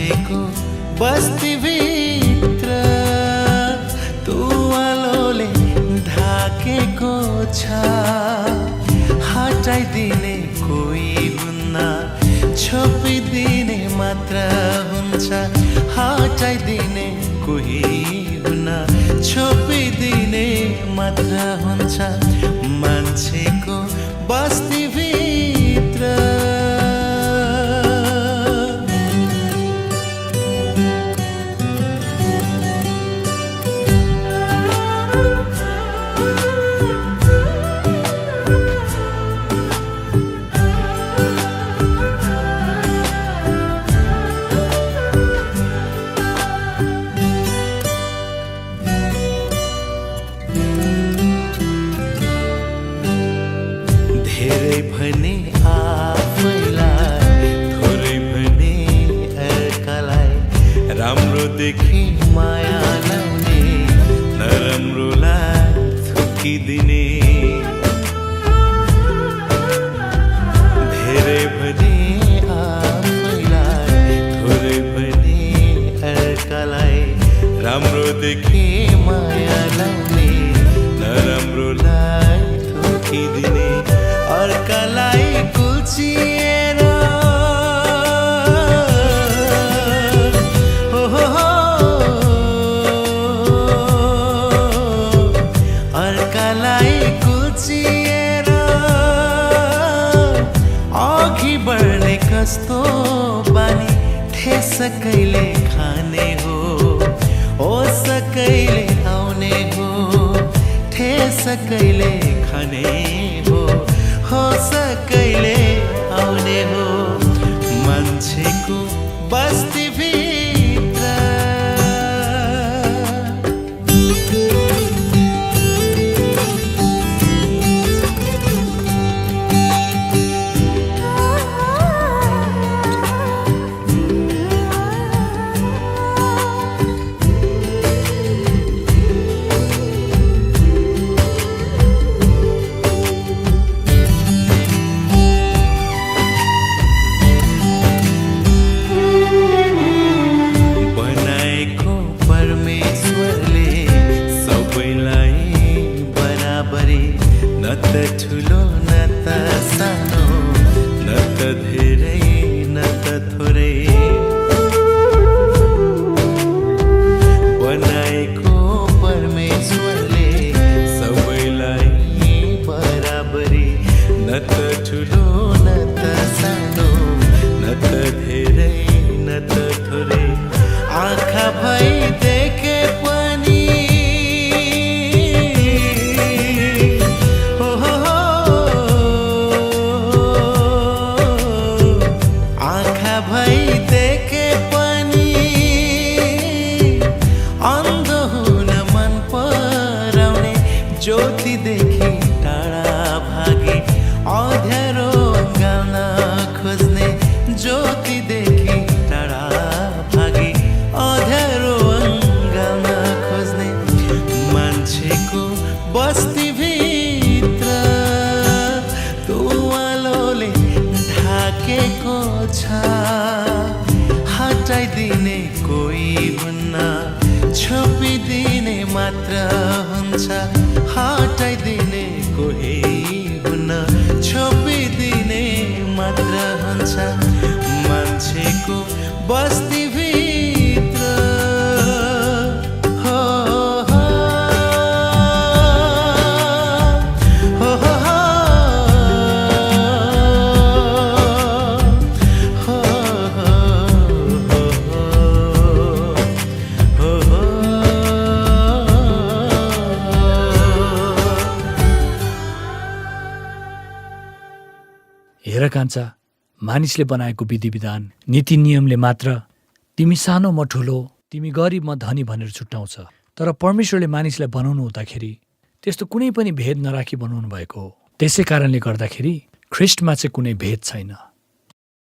मान्छेको बस्तीभित्र तुवालोले ढाकेको छ, हटाइदिने कोही हुन्न, छोपिदिने मात्र हुन्छ। हटाइदिने कोही हुन्न, छोपिदिने मात्र हुन्छ। मान्छेको बस्तीभित्र धेरै भने आफैलाई, थोरै भने अर्कालाई, राम्रो देखि माया लाउने, नराम्रोलाई थुकिदिने। धेरै भने आफैलाई, थोरै भने अर्कालाई, राम्रो देखि माया लाउने, नराम्रोलाई थुकिदिने। अर्कालाई कुल्चिएर अर्कालाई कुल्चिएर अघि बढ्ने कस्तो बानी, ठेस कहिले खाने हो, होस कहिले आउने हो, ठेस कहिले खाने हो, होस कहिले आउने हो। मान्छेको बस्तीभित्र न त ठुलो न त सानो, न त धेरै न त थोरै, बनाएको परमेश्वरले सबैलाई बराबरी। न त ठुलो न त सानो, न त धेरै न त थोरै, आँखा भई देखे पनि ज्योतिदेखि टाढा भागे, अँध्यारो गाल्न खोज्ने, ज्योतिदेखि टाढा भागे, अँध्यारो गाल्न खोज्ने। मान्छेको बस्तीभित्र तुवालोले ढाकेको छ, हटाइदिने कोही हुन्न, छोपिदिने मात्र हुन्छ। हटाइदिने कोही हुन्न, छोपिदिने मात्र हुन्छ। मान्छेको बस्तीभित्र हो हो हो हो हेर कान्छा, मानिसले बनाएको विधि विधान नीति नियमले मात्र तिमी सानो म ठुलो, तिमी गरिब म धनी भनेर छुट्याउँछ। तर परमेश्वरले मानिसलाई बनाउनु हुँदाखेरि त्यस्तो कुनै पनि भेद नराखी बनाउनु भएको हो। त्यसै कारणले गर्दाखेरि ख्रीष्टमा चाहिँ कुनै भेद छैन।